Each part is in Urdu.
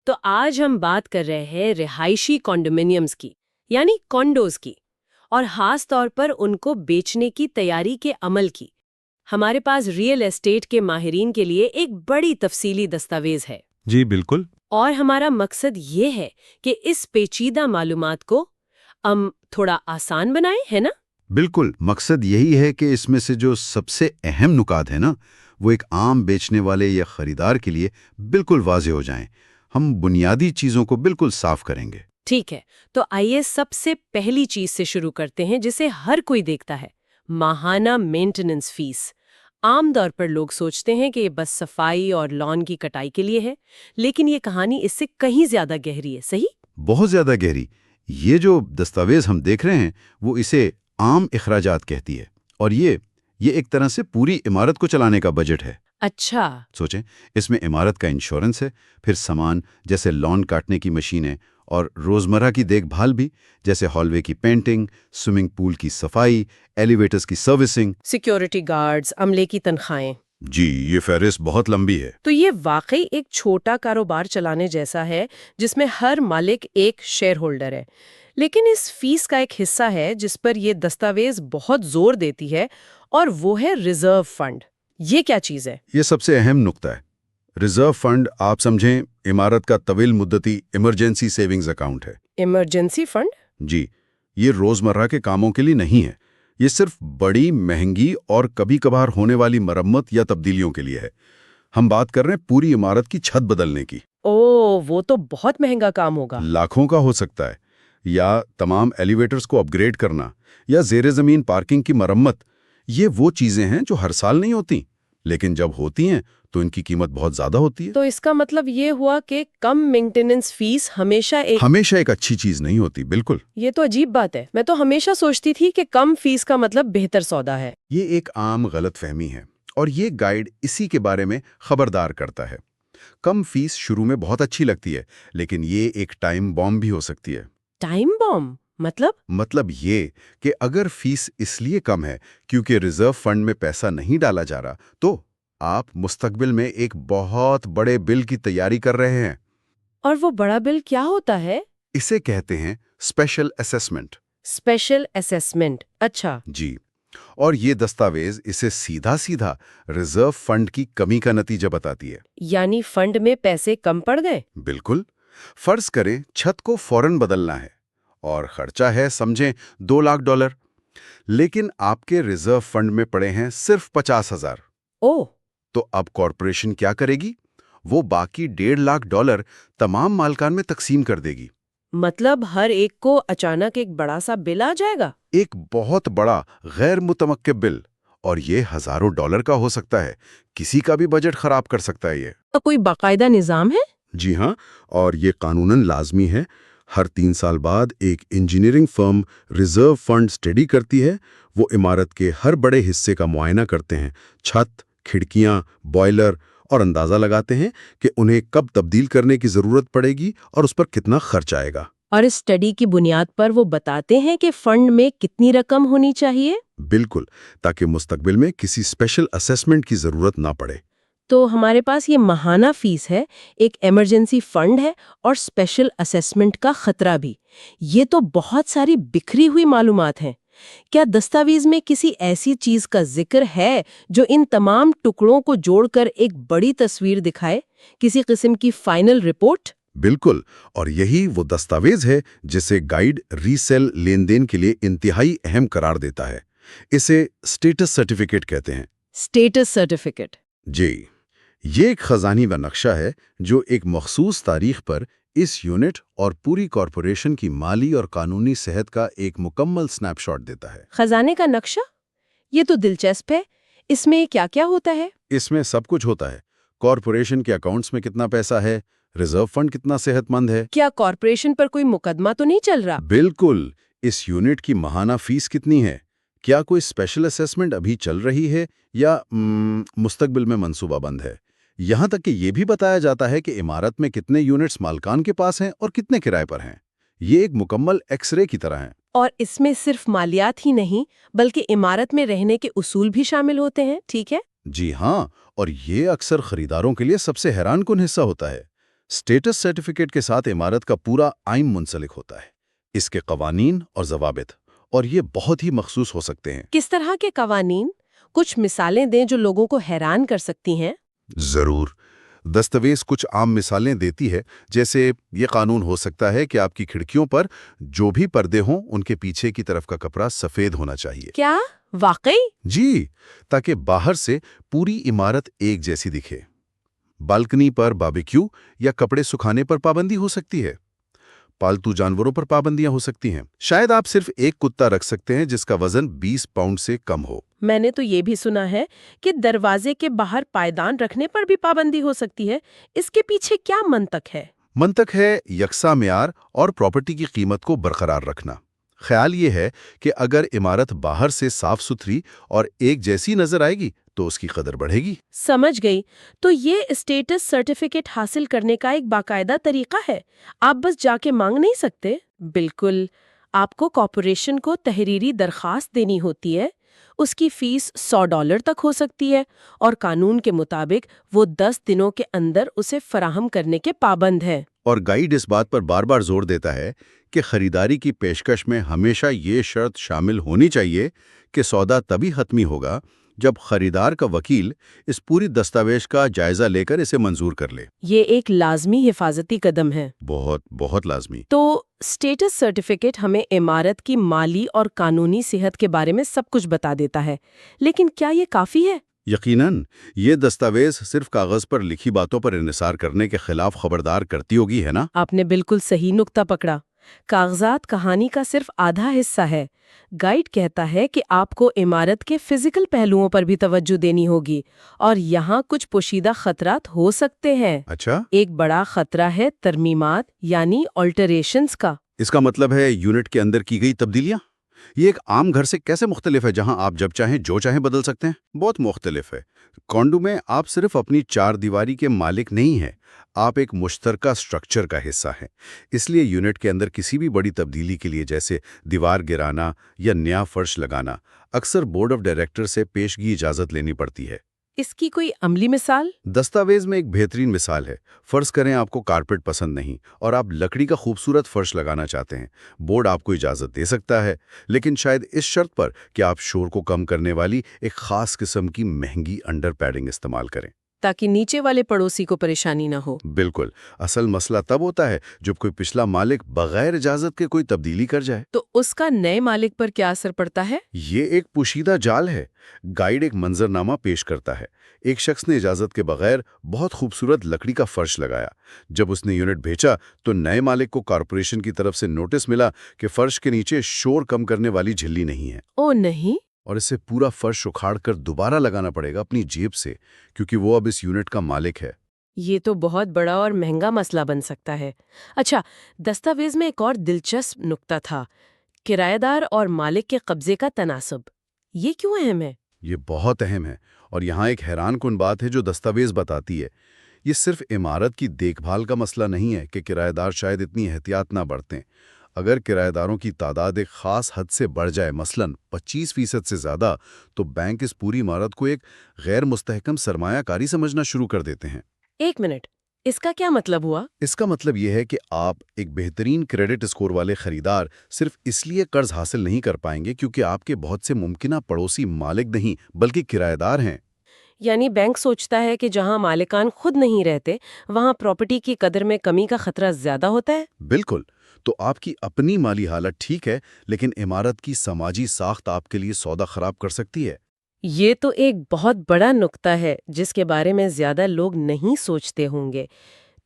تو آج ہم بات کر رہے ہیں رہائشی کانڈومینیمز کی، یعنی کانڈوز کی، اور خاص طور پر ان کو بیچنے کی تیاری کے عمل کی۔ ہمارے پاس ریئل اسٹیٹ کے ماہرین کے لیے ایک بڑی تفصیلی دستاویز ہے۔ جی بالکل۔ اور ہمارا مقصد یہ ہے کہ اس پیچیدہ معلومات کو تھوڑا آسان بنائیں، ہے نا؟ بالکل، مقصد یہی ہے کہ اس میں سے جو سب سے اہم نکات ہیں نا، وہ ایک عام بیچنے والے یا خریدار کے لیے بالکل واضح ہو جائیں۔ ہم بنیادی چیزوں کو بالکل صاف کریں گے۔ ٹھیک ہے، تو آئیے سب سے پہلی چیز سے شروع کرتے ہیں جسے ہر کوئی دیکھتا ہے، ماہانہ مینٹیننس فیس۔ عام طور پر لوگ سوچتے ہیں کہ یہ بس صفائی اور لان کی کٹائی کے لیے ہے، لیکن یہ کہانی اس سے کہیں زیادہ گہری ہے، صحیح؟ بہت زیادہ گہری۔ یہ جو دستاویز ہم دیکھ رہے ہیں وہ اسے عام اخراجات کہتی ہے، اور یہ ایک طرح سے پوری عمارت کو چلانے کا بجٹ ہے۔ اچھا۔ سوچیں، اس میں عمارت کا انشورنس ہے، پھر سامان جیسے لان کاٹنے کی مشینیں، اور روزمرہ کی دیکھ بھال بھی جیسے ہال وے کی پینٹنگ، سوئمنگ پول کی صفائی، ایلیویٹرز کی سروسنگ، سیکیورٹی گارڈز، عملے کی تنخواہیں۔ جی یہ فہرست بہت لمبی ہے۔ تو یہ واقعی ایک چھوٹا کاروبار چلانے جیسا ہے جس میں ہر مالک ایک شیئر ہولڈر ہے۔ لیکن اس فیس کا ایک حصہ ہے جس پر یہ دستاویز بہت زور دیتی ہے، اور وہ ہے ریزرو فنڈ۔ یہ کیا چیز ہے؟ یہ سب سے اہم نقطہ ہے۔ ریزرو فنڈ آپ سمجھیں عمارت کا طویل مدتی ایمرجنسی سیونگز اکاؤنٹ ہے۔ Emergency fund? جی، یہ روزمرہ کے کاموں کے لیے نہیں ہے، یہ صرف بڑی، مہنگی اور کبھی کبھار ہونے والی مرمت یا تبدیلیوں کے لیے ہے۔ ہم بات کر رہے ہیں پوری عمارت کی چھت بدلنے کی۔ وہ تو بہت مہنگا کام ہوگا۔ لاکھوں کا ہو سکتا ہے، یا تمام ایلیویٹرز کو اپ گریڈ کرنا، یا زیر زمین پارکنگ کی مرمت۔ یہ وہ چیزیں ہیں جو ہر سال نہیں ہوتی، لیکن جب ہوتی ہیں تو ان کی قیمت بہت زیادہ ہوتی ہے۔ تو اس کا مطلب یہ ہوا کہ کم مینٹیننس فیس ہمیشہ ایک اچھی چیز نہیں ہوتی۔ بالکل، یہ تو عجیب بات ہے۔ میں تو ہمیشہ سوچتی تھی کہ کم فیس کا مطلب بہتر سودا ہے۔ یہ ایک عام غلط فہمی ہے، اور یہ گائیڈ اسی کے بارے میں خبردار کرتا ہے۔ کم فیس شروع میں بہت اچھی لگتی ہے، لیکن یہ ایک ٹائم بام بھی ہو سکتی ہے۔ ٹائم بام مطلب یہ کہ اگر فیس اس لیے کم ہے کیونکہ ریزرو فنڈ میں پیسہ نہیں ڈالا جا رہا، تو آپ مستقبل میں ایک بہت بڑے بل کی تیاری کر رہے ہیں۔ اور وہ بڑا بل کیا ہوتا ہے؟ اسے کہتے ہیں اسپیشل اسیسمنٹ۔ اسپیشل اسیسمنٹ، اچھا۔ جی، اور یہ دستاویز اسے سیدھا ریزرو فنڈ کی کمی کا نتیجہ بتاتی ہے۔ یعنی فنڈ میں پیسے کم پڑ گئے؟ بالکل۔ فرض کریں چھت کو فوراً بدلنا ہے، اور خرچہ ہے سمجھیں $2 لاکھ، لیکن آپ کے ریزرو فنڈ میں پڑے ہیں صرف 50,000۔ تو اب کارپوریشن کیا کرے گی؟ وہ باقی $1.5 لاکھ تمام مالکان میں تقسیم کر دے گی۔ مطلب ہر ایک کو اچانک ایک بڑا سا بل آ جائے گا؟ ایک بہت بڑا غیر متوقع بل، اور یہ ہزاروں ڈالر کا ہو سکتا ہے۔ کسی کا بھی بجٹ خراب کر سکتا ہے یہ۔ تو کوئی باقاعدہ نظام ہے؟ جی ہاں، اور یہ قانوناً لازمی ہے۔ ہر 3 سال بعد ایک انجینئرنگ فرم ریزرو فنڈ اسٹڈی کرتی ہے۔ وہ عمارت کے ہر بڑے حصے کا معائنہ کرتے ہیں، چھت، کھڑکیاں، بوائلر، اور اندازہ لگاتے ہیں کہ انہیں کب تبدیل کرنے کی ضرورت پڑے گی اور اس پر کتنا خرچ آئے گا۔ اور اس اسٹڈی کی بنیاد پر وہ بتاتے ہیں کہ فنڈ میں کتنی رقم ہونی چاہیے؟ بالکل، تاکہ مستقبل میں کسی اسپیشل اسیسمنٹ کی ضرورت نہ پڑے۔ تو ہمارے پاس یہ ماہانہ فیس ہے، ایک ایمرجنسی فنڈ ہے، اور اسپیشل اسیسمنٹ کا خطرہ بھی۔ یہ تو بہت ساری بکھری ہوئی معلومات ہیں۔ کیا دستاویز میں کسی ایسی چیز کا ذکر ہے جو ان تمام ٹکڑوں کو جوڑ کر ایک بڑی تصویر دکھائے، کسی قسم کی فائنل رپورٹ؟ بالکل، اور یہی وہ دستاویز ہے جسے گائیڈ ری سیل لین دین کے لیے انتہائی اہم قرار دیتا ہے۔ اسے اسٹیٹس سرٹیفکیٹ کہتے ہیں۔ Status certificate? جی، یہ ایک خزانے کا نقشہ ہے جو ایک مخصوص تاریخ پر اس یونٹ اور پوری کارپوریشن کی مالی اور قانونی صحت کا ایک مکمل سنیپ شاٹ دیتا ہے۔ خزانے کا نقشہ؟ یہ تو دلچسپ ہے۔ اس میں کیا کیا ہوتا ہے؟ اس میں سب کچھ ہوتا ہے۔ کارپوریشن کے اکاؤنٹس میں کتنا پیسہ ہے، ریزرو فنڈ کتنا صحت مند ہے۔ کیا کارپوریشن پر کوئی مقدمہ تو نہیں چل رہا؟ بالکل۔ اس یونٹ کی ماہانہ فیس کتنی ہے، کیا کوئی اسپیشل اسیسمنٹ ابھی چل رہی ہے یا مستقبل میں منصوبہ بند ہے۔ یہاں تک کہ یہ بھی بتایا جاتا ہے کہ عمارت میں کتنے یونٹس مالکان کے پاس ہیں اور کتنے کرائے پر ہیں۔ یہ ایک مکمل ایکس رے کی طرح ہے۔ اور اس میں صرف مالیات ہی نہیں بلکہ عمارت میں رہنے کے اصول بھی شامل ہوتے ہیں، ٹھیک ہے؟ جی ہاں، اور یہ اکثر خریداروں کے لیے سب سے حیران کن حصہ ہوتا ہے۔ اسٹیٹس سرٹیفکیٹ کے ساتھ عمارت کا پورا آئین منسلک ہوتا ہے، اس کے قوانین اور ضوابط، اور یہ بہت ہی مخصوص ہو سکتے ہیں۔ کس طرح کے قوانین؟ کچھ مثالیں دیں جو لوگوں کو حیران کر سکتی ہیں۔ ضرور۔ دستاویز کچھ عام مثالیں دیتی ہے، جیسے یہ قانون ہو سکتا ہے کہ آپ کی کھڑکیوں پر جو بھی پردے ہوں ان کے پیچھے کی طرف کا کپڑا سفید ہونا چاہیے۔ کیا واقعی؟ جی، تاکہ باہر سے پوری عمارت ایک جیسی دکھے۔ بالکنی پر باربیکیو یا کپڑے سکھانے پر پابندی ہو سکتی ہے۔ پالتو جانوروں پر پابندیاں ہو سکتی ہیں۔ شاید آپ صرف ایک کتا رکھ سکتے ہیں جس کا وزن 20 پاؤنڈ سے کم ہو۔ میں نے تو یہ بھی سنا ہے کہ دروازے کے باہر پائیدان رکھنے پر بھی پابندی ہو سکتی ہے۔ اس کے پیچھے کیا منطق ہے؟ منطق ہے یکساں معیار اور پراپرٹی کی قیمت کو برقرار رکھنا۔ خیال یہ ہے کہ اگر عمارت باہر سے صاف ستھری اور ایک جیسی نظر آئے گی تو اس کی قدر بڑھے گی۔ سمجھ گئی۔ تو یہ اسٹیٹس سرٹیفکیٹ حاصل کرنے کا ایک باقاعدہ طریقہ ہے، آپ بس جا کے مانگ نہیں سکتے؟ بالکل، آپ کو کارپوریشن کو تحریری درخواست دینی ہوتی ہے۔ اس کی فیس $100 تک ہو سکتی ہے، اور قانون کے مطابق وہ 10 دنوں کے اندر اسے فراہم کرنے کے پابند ہے۔ اور گائیڈ اس بات پر بار بار زور دیتا ہے کہ خریداری کی پیشکش میں ہمیشہ یہ شرط شامل ہونی چاہیے کہ سودا تبھی حتمی ہوگا جب خریدار کا وکیل اس پوری دستاویز کا جائزہ لے کر اسے منظور کر لے۔ یہ ایک لازمی حفاظتی قدم ہے۔ بہت بہت لازمی۔ تو اسٹیٹس سرٹیفکیٹ ہمیں عمارت کی مالی اور قانونی صحت کے بارے میں سب کچھ بتا دیتا ہے، لیکن کیا یہ کافی ہے؟ یقیناً یہ دستاویز صرف کاغذ پر لکھی باتوں پر انحصار کرنے کے خلاف خبردار کرتی ہوگی، ہے نا؟ آپ نے بالکل صحیح نقطہ پکڑا۔ کاغذات کہانی کا صرف آدھا حصہ ہے۔ گائیڈ کہتا ہے کہ آپ کو عمارت کے فزیکل پہلوؤں پر بھی توجہ دینی ہوگی، اور یہاں کچھ پوشیدہ خطرات ہو سکتے ہیں۔ اچھا، ایک بڑا خطرہ ہے ترمیمات یعنی آلٹریشنز کا۔ اس کا مطلب ہے یونٹ کے اندر کی گئی تبدیلیاں؟ یہ ایک عام گھر سے کیسے مختلف ہے جہاں آپ جب چاہیں جو چاہیں بدل سکتے ہیں؟ بہت مختلف ہے۔ کانڈو میں آپ صرف اپنی چار دیواری کے مالک نہیں ہیں، آپ ایک مشترکہ سٹرکچر کا حصہ ہیں۔ اس لیے یونٹ کے اندر کسی بھی بڑی تبدیلی کے لیے، جیسے دیوار گرانا یا نیا فرش لگانا، اکثر بورڈ آف ڈائریکٹر سے پیشگی اجازت لینی پڑتی ہے۔ اس کی کوئی عملی مثال؟ دستاویز میں ایک بہترین مثال ہے۔ فرض کریں آپ کو کارپیٹ پسند نہیں اور آپ لکڑی کا خوبصورت فرش لگانا چاہتے ہیں۔ بورڈ آپ کو اجازت دے سکتا ہے، لیکن شاید اس شرط پر کہ آپ شور کو کم کرنے والی ایک خاص قسم کی مہنگی انڈر پیڈنگ استعمال کریں، تاکہ نیچے والے پڑوسی کو پریشانی نہ ہو۔ بالکل۔ اصل مسئلہ تب ہوتا ہے جب کوئی پچھلا مالک بغیر اجازت کے کوئی تبدیلی کر جائے۔ تو اس کا نئے مالک پر کیا اثر پڑتا ہے؟ یہ ایک پوشیدہ جال ہے۔ گائیڈ ایک منظرنامہ پیش کرتا ہے۔ ایک شخص نے اجازت کے بغیر بہت خوبصورت لکڑی کا فرش لگایا۔ جب اس نے یونٹ بھیجا تو نئے مالک کو کارپوریشن کی طرف سے نوٹس ملا کہ فرش کے نیچے شور کم کرنے والی جھلی نہیں ہے، او نہیں! اور اسے پورا فرش اکھاڑ کر دوبارہ لگانا پڑے گا اپنی جیب سے، کیونکہ وہ اب اس یونٹ کا مالک ہے۔ یہ تو بہت بڑا اور مہنگا مسئلہ بن سکتا ہے۔ اچھا، دستاویز میں ایک اور دلچسپ نقطہ تھا، کرایہ دار اور مالک کے قبضے کا تناسب۔ یہ کیوں اہم ہے؟ یہ بہت اہم ہے، اور یہاں ایک حیران کن بات ہے جو دستاویز بتاتی ہے۔ یہ صرف عمارت کی دیکھ بھال کا مسئلہ نہیں ہے کہ کرایہ دار شاید اتنی احتیاط نہ برتیں۔ اگر کرایہ داروں کی تعداد ایک خاص حد سے بڑھ جائے، مثلاً 25% سے زیادہ، تو بینک اس پوری عمارت کو ایک غیر مستحکم سرمایہ کاری سمجھنا شروع کر دیتے ہیں۔ ایک منٹ، اس کا کیا مطلب ہوا؟ اس کا مطلب یہ ہے کہ آپ ایک بہترین کریڈٹ اسکور والے خریدار صرف اس لیے قرض حاصل نہیں کر پائیں گے کیونکہ آپ کے بہت سے ممکنہ پڑوسی مالک نہیں بلکہ کرایہ دار ہیں۔ یعنی بینک سوچتا ہے کہ جہاں مالکان خود نہیں رہتے، وہاں پراپرٹی کی قدر میں کمی کا خطرہ زیادہ ہوتا ہے؟ بالکل۔ تو آپ کی اپنی مالی حالت ٹھیک ہے، لیکن عمارت کی سماجی ساخت آپ کے لیے سودا خراب کر سکتی ہے۔ یہ تو ایک بہت بڑا نقطہ ہے جس کے بارے میں زیادہ لوگ نہیں سوچتے ہوں گے۔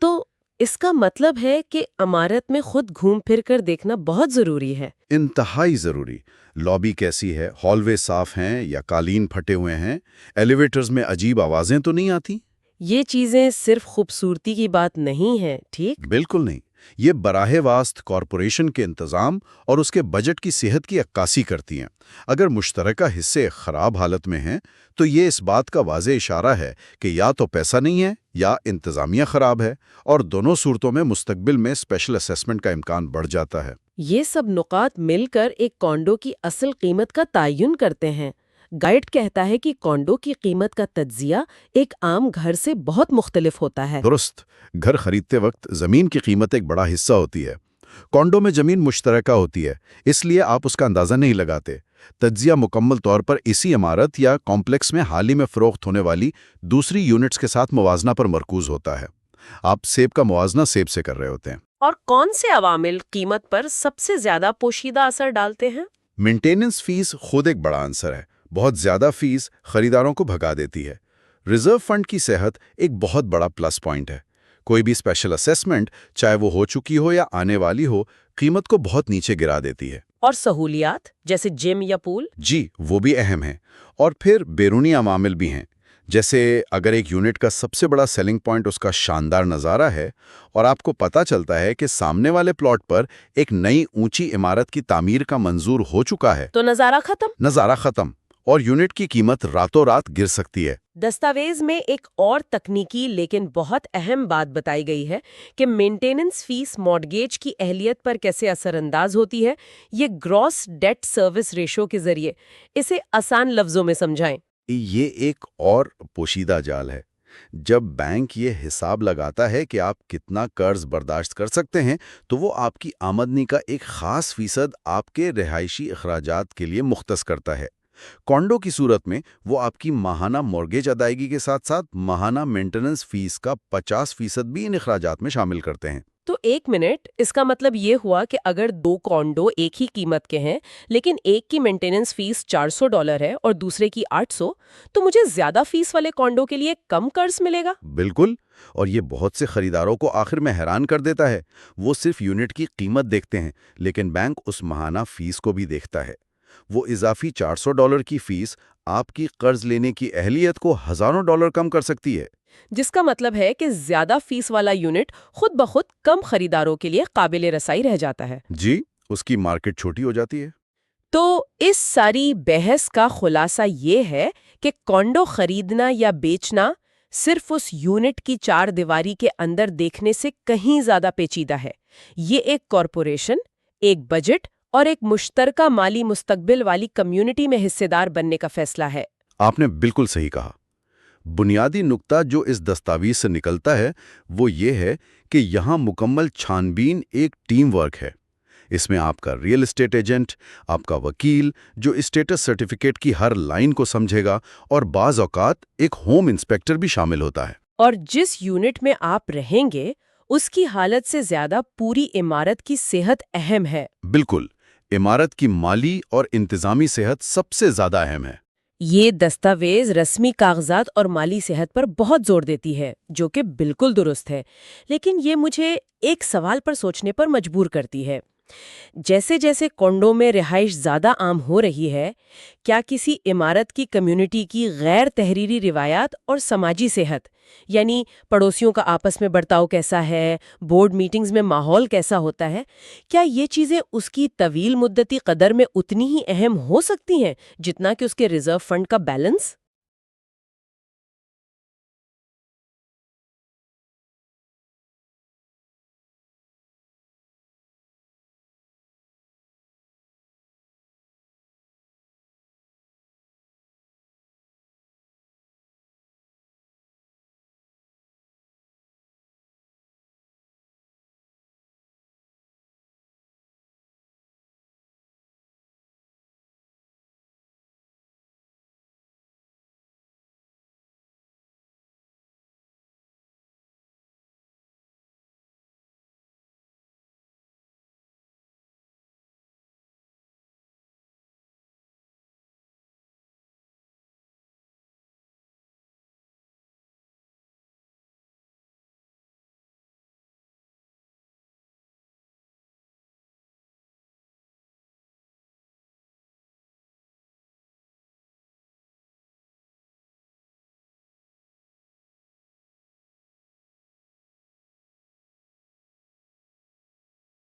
تو اس کا مطلب ہے کہ عمارت میں خود گھوم پھر کر دیکھنا بہت ضروری ہے۔ انتہائی ضروری۔ لابی کیسی ہے، ہال وے صاف ہیں یا قالین پھٹے ہوئے ہیں، ایلیویٹرز میں عجیب آوازیں تو نہیں آتی؟ یہ چیزیں صرف خوبصورتی کی بات نہیں ہیں، ٹھیک؟ بالکل نہیں۔ یہ براہ راست کارپوریشن کے انتظام اور اس کے بجٹ کی صحت کی عکاسی کرتی ہیں۔ اگر مشترکہ حصے خراب حالت میں ہیں تو یہ اس بات کا واضح اشارہ ہے کہ یا تو پیسہ نہیں ہے یا انتظامیہ خراب ہے، اور دونوں صورتوں میں مستقبل میں اسپیشل اسیسمنٹ کا امکان بڑھ جاتا ہے۔ یہ سب نقاط مل کر ایک کانڈو کی اصل قیمت کا تعین کرتے ہیں۔ گائیڈ کہتا ہے کہ کونڈو کی قیمت کا تجزیہ ایک عام گھر سے بہت مختلف ہوتا ہے۔ درست، گھر خریدتے وقت زمین کی قیمت ایک بڑا حصہ ہوتی ہے۔ کونڈو میں زمین مشترکہ ہوتی ہے، اس لیے آپ اس کا اندازہ نہیں لگاتے۔ تجزیہ مکمل طور پر اسی عمارت یا کمپلیکس میں حال ہی میں فروخت ہونے والی دوسری یونٹس کے ساتھ موازنہ پر مرکوز ہوتا ہے۔ آپ سیب کا موازنہ سیب سے کر رہے ہوتے ہیں۔ اور کون سے عوامل قیمت پر سب سے زیادہ پوشیدہ اثر ڈالتے ہیں؟ مینٹیننس فیس خود ایک بڑا عنصر ہے۔ بہت زیادہ فیس خریداروں کو بھگا دیتی ہے۔ ریزرو فنڈ کی صحت ایک بہت بڑا پلس پوائنٹ ہے۔ کوئی بھی اسپیشل اسیسمنٹ، چاہے وہ ہو چکی ہو یا آنے والی ہو، قیمت کو بہت نیچے گرا دیتی ہے۔ اور سہولیات جیسے جم یا پول؟ جی، وہ بھی اہم ہیں۔ اور پھر بیرونی عوامل بھی ہیں، جیسے اگر ایک یونٹ کا سب سے بڑا سیلنگ پوائنٹ اس کا شاندار نظارہ ہے اور آپ کو پتہ چلتا ہے کہ سامنے والے پلاٹ پر ایک نئی اونچی عمارت کی تعمیر کا منظور ہو چکا ہے، تو نظارہ ختم۔ نظارہ ختم، اور یونٹ کی قیمت راتوں رات گر سکتی ہے۔ دستاویز میں ایک اور تکنیکی لیکن بہت اہم بات بتائی گئی ہے کہ مینٹیننس فیس مارٹگیج کی اہلیت پر کیسے اثر انداز ہوتی ہے۔ یہ گراس ڈیٹ سروس ریشو کے ذریعے۔ اسے آسان لفظوں میں سمجھائیں۔ یہ ایک اور پوشیدہ جال ہے۔ جب بینک یہ حساب لگاتا ہے کہ آپ کتنا قرض برداشت کر سکتے ہیں، تو وہ آپ کی آمدنی کا ایک خاص فیصد آپ کے رہائشی اخراجات کے لیے مختص کرتا ہے۔ کونڈو کی صورت میں وہ آپ کی ماہانہ مورگیج ادائیگی کے ساتھ ساتھ ماہانہ مینٹیننس فیس کا 50% بھی ان اخراجات میں شامل کرتے ہیں۔ تو ایک منٹ، اس کا مطلب یہ ہوا کہ اگر دو کونڈو ایک ہی قیمت کے ہیں لیکن ایک کی مینٹیننس فیس $400 ہے اور دوسرے کی 800، تو مجھے زیادہ فیس والے کونڈو کے لیے کم قرض ملے گا؟ بالکل، اور یہ بہت سے خریداروں کو آخر میں حیران کر دیتا ہے۔ وہ صرف یونٹ کی قیمت دیکھتے ہیں، لیکن بینک اس ماہانہ فیس کو بھی دیکھتا ہے۔ وہ اضافی $400 کی فیس آپ کی قرض لینے کی اہلیت کو ہزاروں ڈالر کم کر سکتی ہے۔ جس کا مطلب ہے کہ زیادہ فیس والا یونٹ خود بخود کم خریداروں کے لیے قابل رسائی رہ جاتا ہے۔ جی، اس کی مارکیٹ چھوٹی ہو جاتی ہے۔ تو اس ساری بحث کا خلاصہ یہ ہے کہ کونڈو خریدنا یا بیچنا صرف اس یونٹ کی چار دیواری کے اندر دیکھنے سے کہیں زیادہ پیچیدہ ہے۔ یہ ایک کارپوریشن، ایک بجٹ اور ایک مشترکہ مالی مستقبل والی کمیونٹی میں حصے دار بننے کا فیصلہ ہے۔ آپ نے بالکل صحیح کہا۔ بنیادی نقطہ جو اس دستاویز سے نکلتا ہے وہ یہ ہے کہ یہاں مکمل چھانبین ایک ٹیم ورک ہے۔ اس میں آپ کا ریئل اسٹیٹ ایجنٹ، آپ کا وکیل جو اسٹیٹس سرٹیفکیٹ کی ہر لائن کو سمجھے گا، اور بعض اوقات ایک ہوم انسپیکٹر بھی شامل ہوتا ہے۔ اور جس یونٹ میں آپ رہیں گے اس کی حالت سے زیادہ پوری عمارت کی صحت اہم ہے۔ بالکل، عمارت کی مالی اور انتظامی صحت سب سے زیادہ اہم ہے۔ یہ دستاویز رسمی کاغذات اور مالی صحت پر بہت زور دیتی ہے، جو کہ بالکل درست ہے، لیکن یہ مجھے ایک سوال پر سوچنے پر مجبور کرتی ہے۔ جیسے جیسے کونڈو میں رہائش زیادہ عام ہو رہی ہے، کیا کسی عمارت کی کمیونٹی کی غیر تحریری روایات اور سماجی صحت، یعنی پڑوسیوں کا آپس میں برتاؤ کیسا ہے، بورڈ میٹنگز میں ماحول کیسا ہوتا ہے، کیا یہ چیزیں اس کی طویل مدتی قدر میں اتنی ہی اہم ہو سکتی ہیں جتنا کہ اس کے ریزرو فنڈ کا بیلنس؟